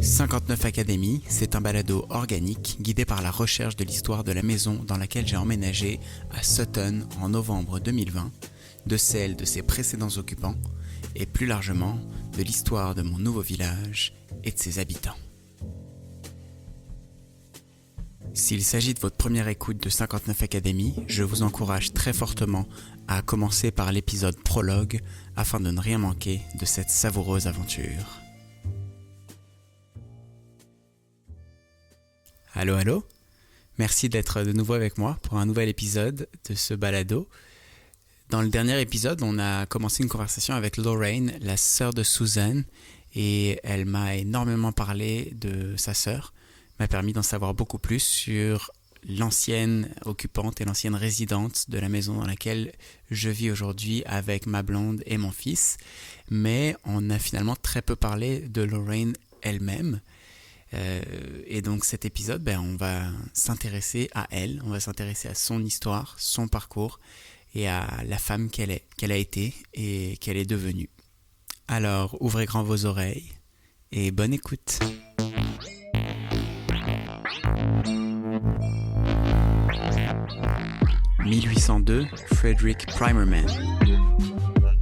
59 Academy, c'est un balado organique guidé par la recherche de l'histoire de la maison dans laquelle j'ai emménagé à Sutton en novembre 2020, de celle de ses précédents occupants et plus largement de l'histoire de mon nouveau village et de ses habitants. S'il s'agit de votre première écoute de 59 Academy, je vous encourage très fortement à commencer par l'épisode prologue afin de ne rien manquer de cette savoureuse aventure. Allô, allô? Merci d'être de nouveau avec moi pour un nouvel épisode de ce balado. Dans le dernier épisode, on a commencé une conversation avec Lorraine, la sœur de Susan, et elle m'a énormément parlé de sa sœur, m'a permis d'en savoir beaucoup plus sur l'ancienne occupante et l'ancienne résidente de la maison dans laquelle je vis aujourd'hui avec ma blonde et mon fils. Mais on a finalement très peu parlé de Lorraine elle-même. Et donc cet épisode, on va s'intéresser à elle, on va s'intéresser à son histoire, son parcours et à la femme qu'elle a été et qu'elle est devenue. Alors ouvrez grand vos oreilles et bonne écoute. « 1802, Frederick Primerman.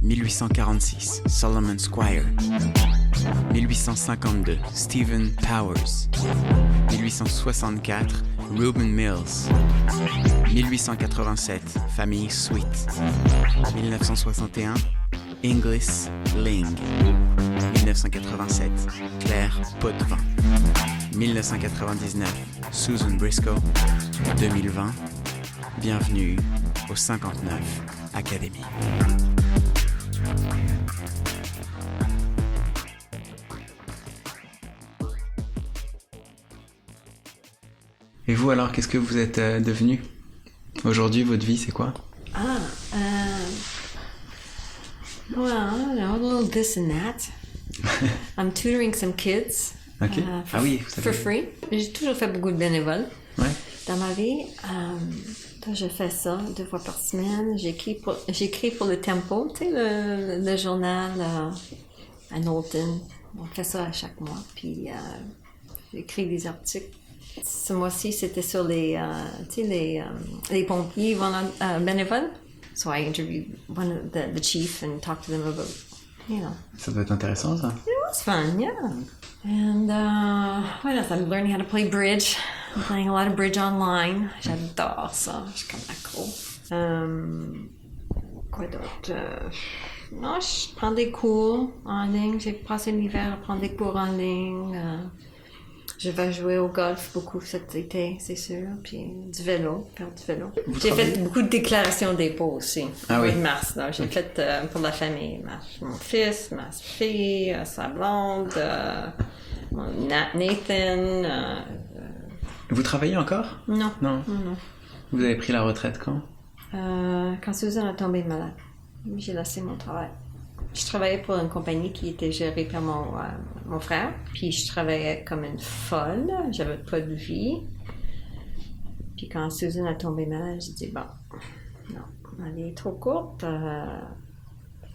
1846, Solomon Squire. 1852, Stephen Powers. 1864, Reuben Mills. 1887, famille Sweet. 1961, Inglis Ling. 1987, Claire Potvin. 1999, Susan Briscoe. 2020, bienvenue au 59 Academy. Et vous alors, qu'est-ce que vous êtes devenu? Aujourd'hui, votre vie, c'est quoi? Well, a little this and that. I'm tutoring some kids. Ok. For free. J'ai toujours fait beaucoup de bénévoles. Ouais. Dans ma vie, je fais ça 2 fois par semaine. J'écris pour le Tempo, tu sais, le journal à Knowlton. On fait ça à chaque mois. Puis j'écris des articles. Ce mois-ci, c'était sur les pompiers bénévoles. So I interviewed the chief and talked to them about, Ça doit être intéressant, ça. It was fun, yeah. And what else? I'm learning how to play bridge. I'm playing a lot of bridge online. J'adore ça. Je suis comme accro. Quoi d'autre? Non, je prends des cours en ligne. J'ai passé l'hiver à prendre des cours en ligne. Je vais jouer au golf beaucoup cet été, c'est sûr. Puis du vélo, faire du vélo. J'ai fait beaucoup de déclarations d'impôts aussi. Ah oui. Au mois de mars, là. J'ai fait pour la famille. Mon fils, ma fille, sa blonde, Nathan. Vous travaillez encore? Non. Non. Vous avez pris la retraite quand? Quand Susan a tombé malade. J'ai laissé mon travail. Je travaillais pour une compagnie qui était gérée par mon frère. Puis je travaillais comme une folle. J'avais pas de vie. Puis quand Susan a tombé malade, j'ai dit, bon, non, la vie est trop courte.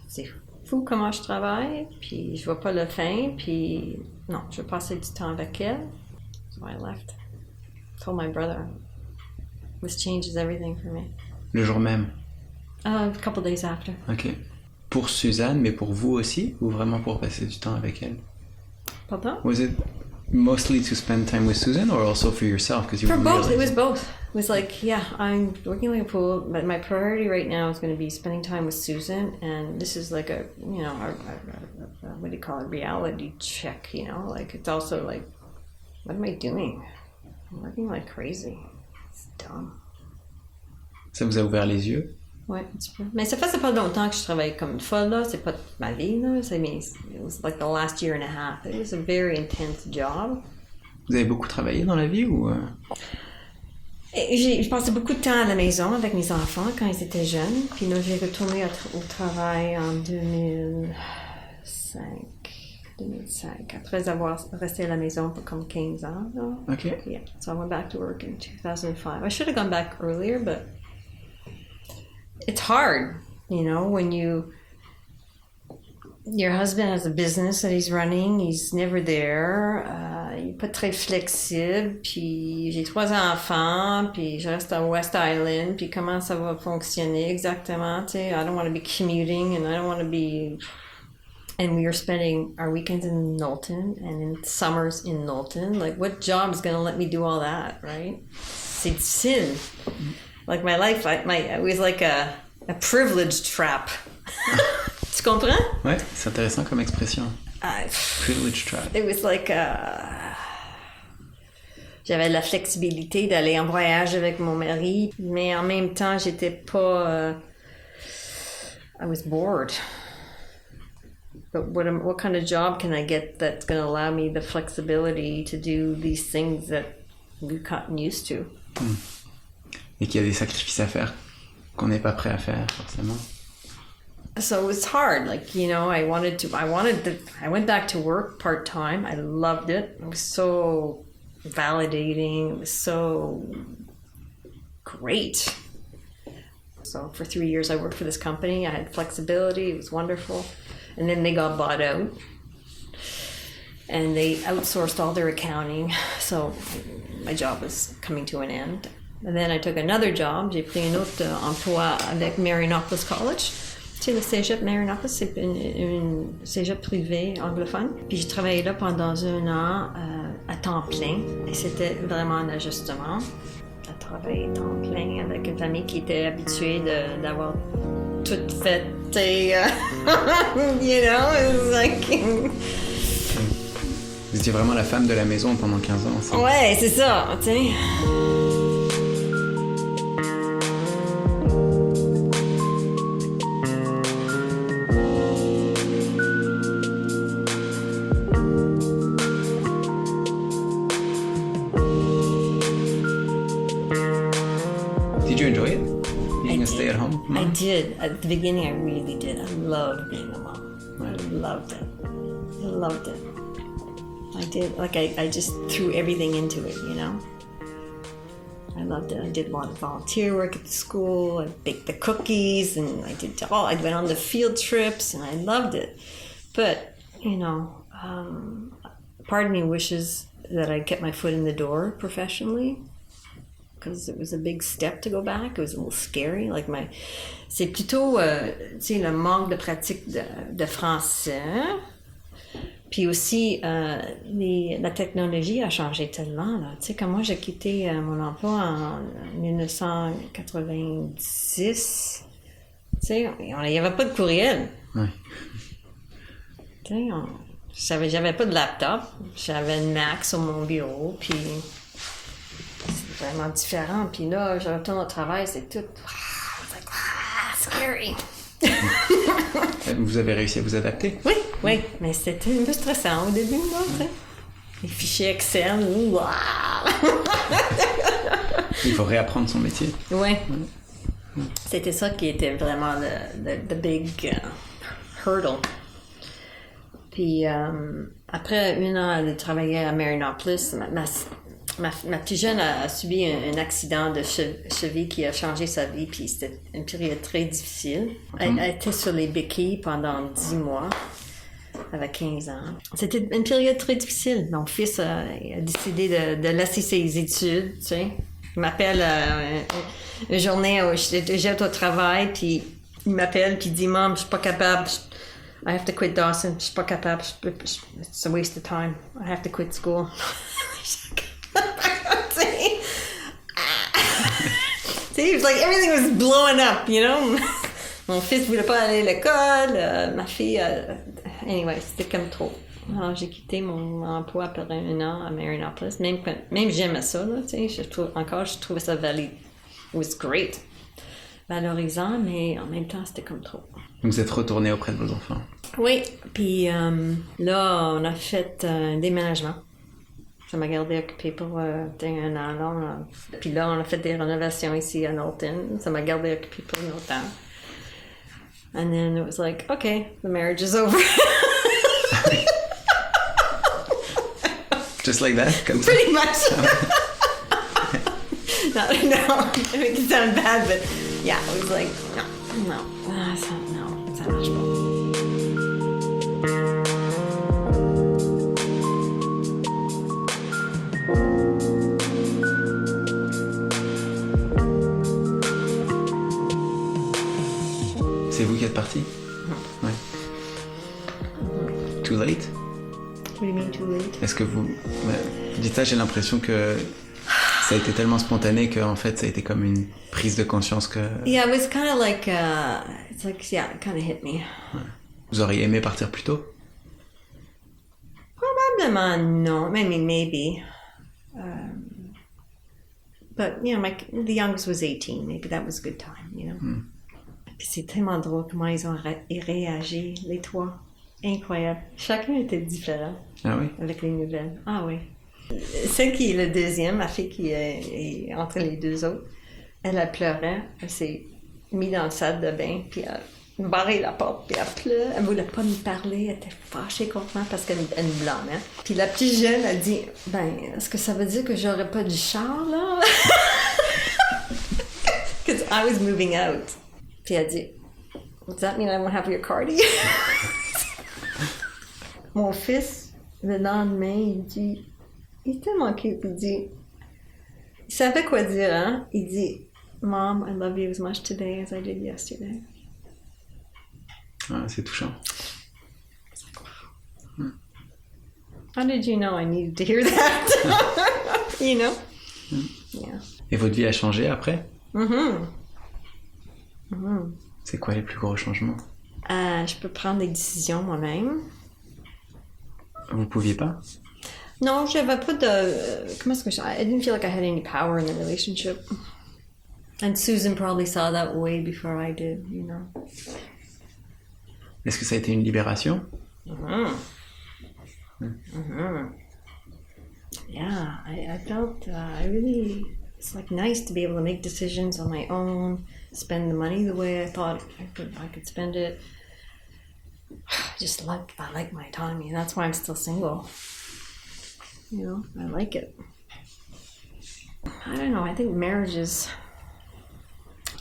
C'est fou comment je travaille. Puis je vois pas le fin. Puis non, je veux passer du temps avec elle. So I left. Told my brother. This changes everything for me. Le jour même? A couple days after. Ok. Pour Suzanne, mais pour vous aussi? Ou vraiment pour passer du temps avec elle? Pardon? Was it mostly to spend time with Susan or also for yourself? Because you For both, realized... it was both. It was like, yeah, I'm working like a pool, but my priority right now is going to be spending time with Susan, and this is like a what do you call it, reality check, like it's also like, what am I doing? I'm working like crazy. It's dumb. Ça vous a ouvert les yeux? Ouais, un petit peu. Mais ça faisait pas longtemps que je travaillais comme une folle, là. C'est pas toute ma vie, là. It was like the last year and a half. It was a very intense job. Vous avez beaucoup travaillé dans la vie ou... J'ai passé beaucoup de temps à la maison avec mes enfants quand ils étaient jeunes. Puis là, j'ai retourné au travail en 2005. Après avoir resté à la maison pour comme 15 ans. Là. Ok. Yeah, so I went back to work in 2005. I should have gone back earlier, but it's hard, when you your husband has a business that he's running, he's never there, il est pas très flexible, puis j'ai 3 enfants, puis je reste à West Island, puis comment ça va fonctionner exactement, tu sais, I don't want to be commuting, and I don't want to be... And we were spending our weekends in Knowlton, and in summers in Knowlton, like, what job is going to let me do all that, right? C'est difficile. Like, my life, it was like a privileged trap. Tu comprends? Ouais, c'est intéressant comme expression. Privilege trap. It was like j'avais la flexibilité d'aller en voyage avec mon mari, mais en même temps, j'étais pas... I was bored. But what kind of job can I get that's going to allow me the flexibility to do these things that we've gotten used to? Et qu'il y a des sacrifices à faire qu'on n'est pas prêt à faire, forcément. So it was hard. Like, you know, I went back to work part-time. I loved it. It was so validating. It was so great. So for 3 years, I worked for this company. I had flexibility. It was wonderful. And then they got bought out. And they outsourced all their accounting. So my job was coming to an end. And then I took another job. J'ai pris un autre emploi avec Marianopolis College. Tu sais, le cégep Marianopolis, c'est une cégep privée anglophone. Puis j'ai travaillé là pendant 1 an à temps plein. Et c'était vraiment un ajustement. À travailler à temps plein avec une famille qui était habituée d'avoir tout fait. You know, it was like... Vous étiez vraiment la femme de la maison pendant 15 ans. Ça. Ouais, c'est ça, tu sais. Did you enjoy it? Being a stay-at-home mom? I did. At the beginning, I really did. I loved being a mom. I loved it. I loved it. I did. Like, I just threw everything into it, you know? I loved it. I did a lot of volunteer work at the school. I baked the cookies, and I went on the field trips, and I loved it. But, you know, part of me wishes that I kept my foot in the door professionally, because it was a big step to go back. It was a little scary. C'est plutôt, tu sais, le manque de pratique de français. Puis aussi, la technologie a changé tellement, là. Tu sais, comme moi, j'ai quitté mon emploi en 1990. Tu sais, il n'y avait pas de courriel. Ouais. Tu sais, j'avais pas de laptop. J'avais une Mac sur mon bureau, puis c'est vraiment différent. Puis là, je retourne au travail, c'est tout... C'est like, scary. Vous avez réussi à vous adapter? Oui, mais c'était un peu stressant au début, là, tu sais. Les fichiers Excel, Il faut réapprendre son métier. Oui. C'était ça qui était vraiment the big hurdle. Puis après 1 an de travailler à Marianopolis, ma petite jeune a subi un accident de cheville qui a changé sa vie, puis c'était une période très difficile. Elle était sur les béquilles pendant 10 mois, avec 15 ans. C'était une période très difficile. Mon fils a décidé de laisser ses études, tu sais. Il m'appelle une journée où j'étais au travail, puis il m'appelle, puis il dit « Mom, je suis pas capable, I have to quit Dawson, je suis pas capable, it's a waste of time, I have to quit school. » It was like everything was blowing up, you know. Mon fils voulait pas aller à l'école, ma fille... Anyway, c'était comme trop. Alors, j'ai quitté mon emploi après 1 an à Marianopolis. Même j'aimais ça, là, tu sais. Je trouvais ça valide. It was great. Valorisant, mais en même temps, c'était comme trop. Donc vous êtes retourné auprès de vos enfants? Oui, puis là, on a fait un déménagement. Ça m'a gardé occupée pour 1 an. Là, puis là, on a fait des rénovations ici à Knowlton. Ça m'a gardé occupée pour un autre temps. And then it was like, okay, the marriage is over. Just like that? Comme ça? Pretty much. No, it makes it sound bad, but yeah, it was like, no, ça marche pas. too late? What do you mean too late? Est-ce que vous dites ça, j'ai l'impression que ça a été tellement spontané qu'en fait ça a été comme une prise de conscience que... Yeah, it was kind of like, it's like, yeah, it kind of hit me. Vous auriez aimé partir plus tôt? Probablement no, I mean maybe. But, you know, the youngest was 18, maybe that was a good time, you know. Puis c'est tellement drôle comment ils ont réagi, les trois. Incroyable. Chacun était différent. Ah oui? Avec les nouvelles. Ah oui. Celle qui est le deuxième, ma fille qui est entre les deux autres, elle pleurait. Elle s'est mise dans le salle de bain, puis elle a barré la porte, puis elle pleurait. Elle ne voulait pas me parler, elle était fâchée contre moi parce qu'elle me blâmait. Puis la petite jeune a dit, ben, est-ce que ça veut dire que j'aurais pas du char, là? Because I was moving out. Puis elle a dit, does that mean I won't have your cardi? Mon fils, le lendemain, il est tellement cute, il dit, il savait quoi dire, hein? Il dit, Mom, I love you as much today as I did yesterday. Ah, c'est touchant. How did you know I needed to hear that? You know? Yeah. Et votre vie a changé après? Mm-hmm. C'est quoi les plus gros changements? Je peux prendre des décisions moi-même. Vous pouviez pas? Non, j'avais pas de... Comment est-ce que I didn't feel like I had any power in the relationship. And Susan probably saw that way before I did, you know. Est-ce que ça a été une libération? Yeah, I felt I really... It's like nice to be able to make decisions on my own, spend the money the way I thought I could spend it. I like my autonomy, and that's why I'm still single. You know, I like it. I don't know, I think marriage is,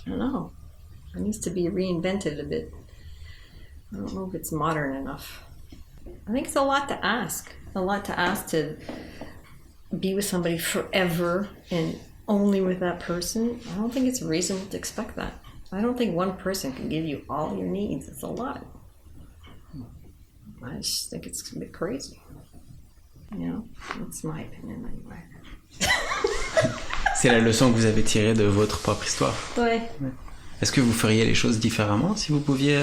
I don't know, it needs to be reinvented a bit. I don't know if it's modern enough. I think it's a lot to ask to be with somebody forever and only with that person. I don't think it's reasonable to expect that. I don't think one person can give you all your needs. It's a lot. I just think it's a bit crazy. You know, that's my opinion anyway. C'est la leçon que vous avez tirée de votre propre histoire. Ouais. Est-ce que vous feriez les choses différemment si vous pouviez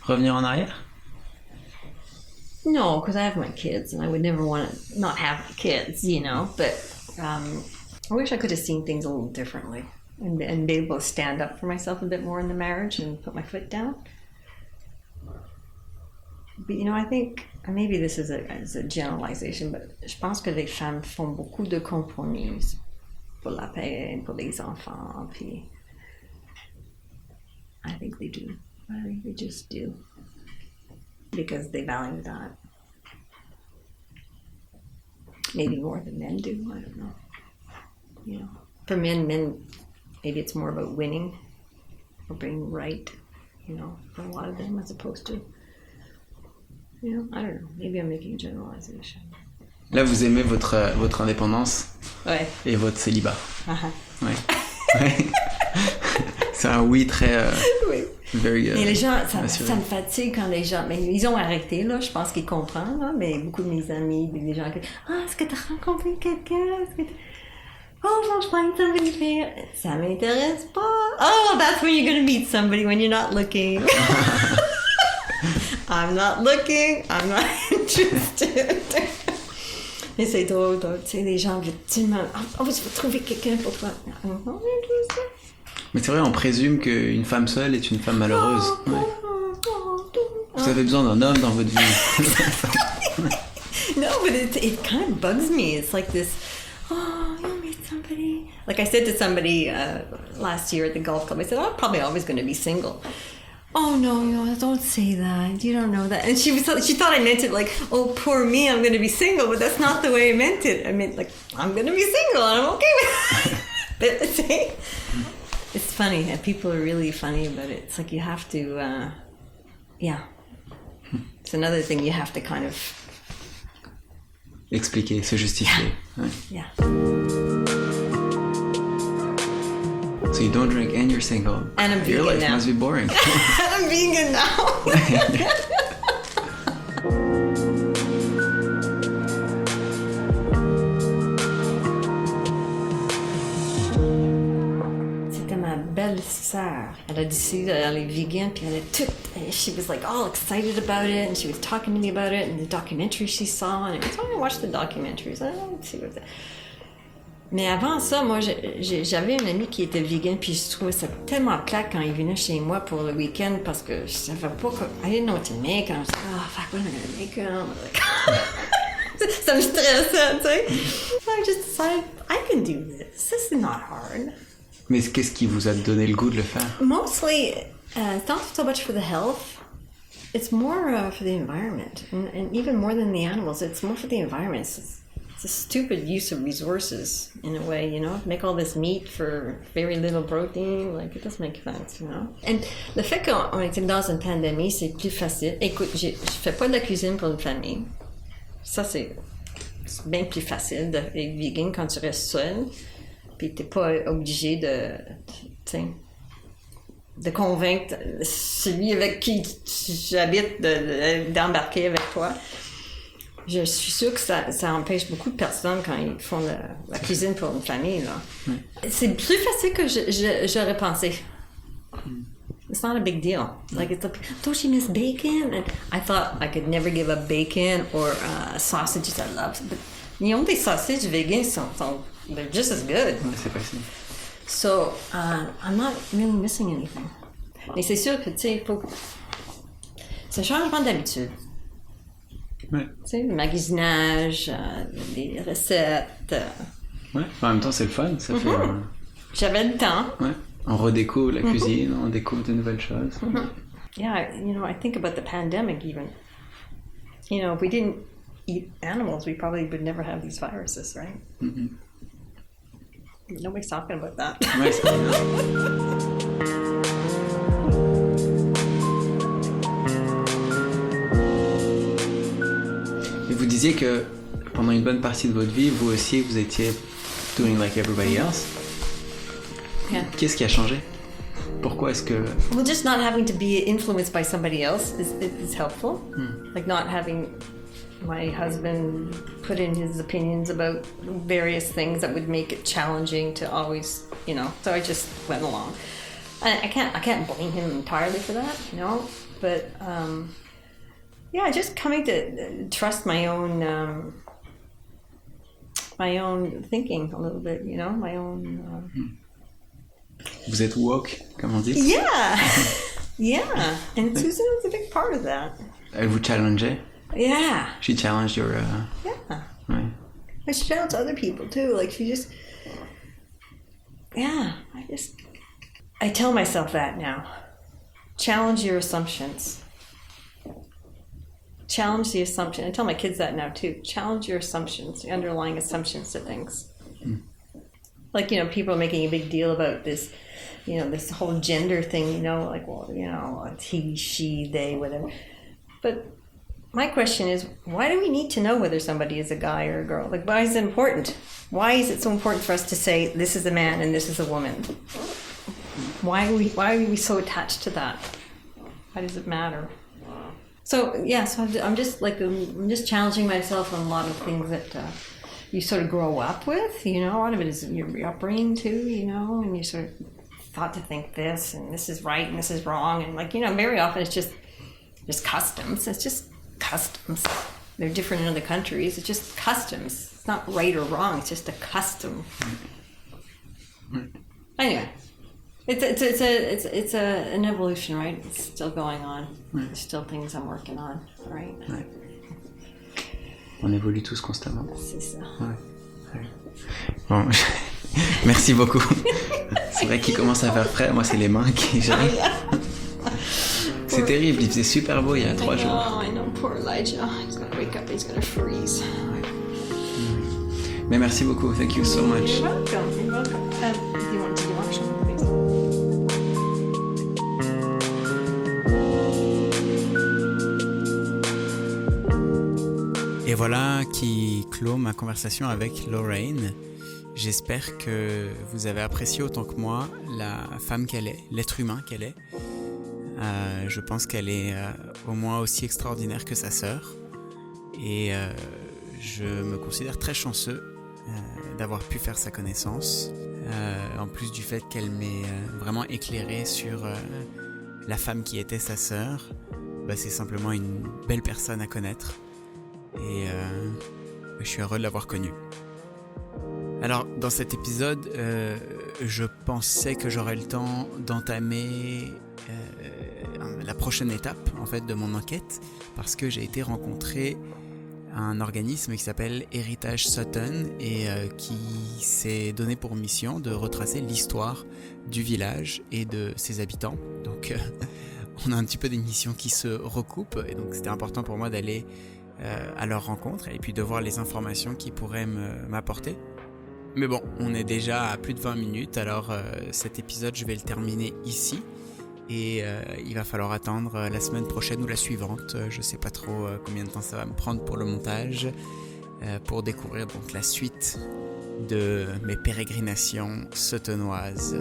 revenir en arrière? No, because I have my kids, and I would never want to not have my kids, you know. But I wish I could have seen things a little differently and be able to stand up for myself a bit more in the marriage and put my foot down. But, you know, I think, maybe this is a generalization, but je pense que les femmes font beaucoup de compromis pour la paix, pour les enfants, puis I think they do. I think they just do. Because they value that. Maybe more than men do, I don't know. You know, for men, maybe it's more about winning or being right, you know, for a lot of them as opposed to, you know, I don't know, maybe I'm making a generalization. Là, vous aimez votre indépendance Ouais. et votre célibat. Uh-huh. Ouais. C'est un oui très... Oui. Very, et les gens, ça me fatigue quand les gens, mais ils ont arrêté, là, je pense qu'ils comprennent, là, mais beaucoup de mes amis, des gens qui est-ce que tu as rencontré quelqu'un? Oh, non, je find somebody there. Ça m'intéresse pas. Oh, that's when you're going to meet somebody when you're not looking. I'm not looking, I'm not interested. Et c'est drôle, tu sais, les gens veulent tellement, oh, je vais trouver quelqu'un pour toi. Non, mais c'est vrai, on présume qu'une femme seule est une femme malheureuse. Ouais. Vous avez besoin d'un homme dans votre vie. No, but it kind of bugs me. It's like this, oh, you'll meet somebody. Like I said to somebody last year at the golf club, I said, I'm probably always going to be single. Oh, no, don't say that. You don't know that. And she thought I meant it like, oh, poor me, I'm going to be single. But that's not the way I meant it. I meant like, I'm going to be single and I'm okay with it. But see, it's funny. People are really funny about it. It's like you have to, yeah. It's another thing you have to kind of... Expliquer, se justifier. Yeah. Ouais. Yeah. So you don't drink and you're single. And I'm vegan Your life now. must be boring. I'm vegan now. sœur, elle a décidé d'aller vegan, puis elle a tout, she was like all excited about it, and she was talking to me about it, and the documentary she saw, and so I watched the documentaries. Let's see what Mais avant ça, moi, j'avais une amie qui était vegan, puis je trouvais ça tellement plate quand il venait chez moi pour le week-end parce que je savais pas I didn't know what to make, and I was like, oh, fuck, what am I gonna make him? Like, ça me stressait, tu sais. So I just decided, I can do this. This is not hard. Mais qu'est-ce qui vous a donné le goût de le faire? Mostly, it's not so much for the health. It's more for the environment, and even more than the animals. It's more for the environment. It's a stupid use of resources in a way, you know. Make all this meat for very little protein, like it doesn't make sense, you know. And le fait qu'on était dans une pandémie, c'est plus facile. Écoute, je fais pas de la cuisine pour une famille. Ça, c'est bien plus facile d'être vegan quand tu restes seul. Puis t'es pas obligé de convaincre celui avec qui j'habite d'embarquer avec toi. Je suis sûre que ça empêche beaucoup de personnes quand ils font la cuisine pour une famille, là. C'est plus facile que j'aurais pensé. It's not a big deal. Like, it's like, don't you miss bacon? And I thought I could never give up bacon or sausages I love. But the only sausage vegan they're just as good. Ouais, c'est facile. So, I'm not really missing anything. Mais c'est sûr que, tu sais, c'est un changement d'habitude. Ouais. Tu sais, le magasinage, les recettes. Ouais, en même temps, c'est le fun. Ça fait, J'avais le temps. ouais. On redécouvre la cuisine, on découvre de nouvelles choses. Yeah, you know, I think about the pandemic even. You know, if we didn't eat animals, we probably would never have these viruses, right? Nobody's talking about that. Ouais, c'est Et vous disiez que pendant une bonne partie de votre vie, vous aussi, vous étiez doing like everybody else. Yeah. Qu'est-ce qui a changé? Pourquoi est-ce que... Well, just not having to be influenced by somebody else is helpful. Like not having my husband put in his opinions about various things that would make it challenging to always, you know. So I just went along. I can't blame him entirely for that, you know. But yeah, just coming to trust my own thinking a little bit, you know, my own. Vous êtes woke, comme on dit? Yeah, yeah. And Susan was a big part of that. Elle vous challengeait? Yeah. She challenged your... Yeah. Ouais. But she challenged other people too. Like she just, yeah. I tell myself that now. Challenge your assumptions. Challenge the assumption. I tell my kids that now too. Challenge your assumptions, the underlying assumptions to things. Like, you know, people are making a big deal about this, you know, this whole gender thing, you know, like, well, you know, it's he, she, they, whatever. But my question is, why do we need to know whether somebody is a guy or a girl? Like, why is it important? Why is it so important for us to say this is a man and this is a woman? Why are we so attached to that? Why does it matter? So yeah, so I'm just challenging myself on a lot of things that you sort of grow up with. You know, a lot of it is your upbringing too. You know, and you sort of thought to think this and this is right and this is wrong, and like, you know, very often it's just customs. It's just customs. They're different in other countries. It's just customs. It's not right or wrong. It's just a custom. Anyway. It's an evolution, right? It's still going on. There's still things I'm working on, right? Ouais. On évolue tous constamment. C'est ça. Ouais. Ouais. Bon, merci beaucoup. C'est vrai qu'il commence à faire frais. Moi, c'est les mains qui j'arrive. C'est terrible. Il faisait super beau il y a 3 jours. I know, poor Elijah. He's gonna wake up. He's gonna freeze. Ouais. Mais merci beaucoup. Thank you so much. You're welcome. You're welcome. Do you want to do action, please? Et voilà qui clôt ma conversation avec Lorraine. J'espère que vous avez apprécié autant que moi la femme qu'elle est, l'être humain qu'elle est. Je pense qu'elle est au moins aussi extraordinaire que sa sœur. Et je me considère très chanceux d'avoir pu faire sa connaissance. En plus du fait qu'elle m'ait vraiment éclairé sur la femme qui était sa sœur, c'est simplement une belle personne à connaître. Et je suis heureux de l'avoir connue. Alors, dans cet épisode, je pensais que j'aurais le temps d'entamer la prochaine étape en fait, de mon enquête, parce que j'ai été rencontrer un organisme qui s'appelle Héritage Sutton et qui s'est donné pour mission de retracer l'histoire du village et de ses habitants. Donc, on a un petit peu des missions qui se recoupent, et donc c'était important pour moi d'aller à leur rencontre et puis de voir les informations qu'ils pourraient m'apporter. Mais bon, on est déjà à plus de 20 minutes, alors cet épisode, je vais le terminer ici. Et il va falloir attendre la semaine prochaine ou la suivante. Je ne sais pas trop combien de temps ça va me prendre pour le montage, pour découvrir donc la suite de mes pérégrinations suttonoises.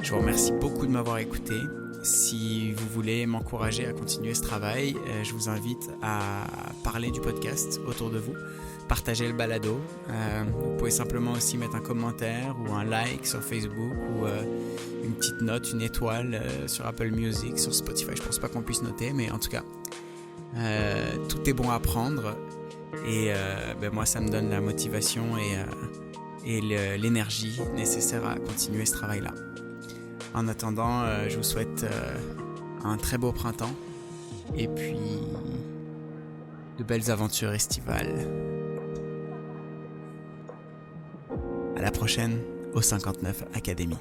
Je vous remercie beaucoup de m'avoir écouté. Si vous voulez m'encourager à continuer ce travail, je vous invite à parler du podcast autour de vous, partager le balado. Vous pouvez simplement aussi mettre un commentaire ou un like sur Facebook ou une petite note, une étoile sur Apple Music, sur Spotify. Je pense pas qu'on puisse noter, mais en tout cas, tout est bon à prendre. Et moi, ça me donne la motivation et l'énergie nécessaire à continuer ce travail-là. En attendant, je vous souhaite un très beau printemps et puis de belles aventures estivales. À la prochaine au 59 Académie.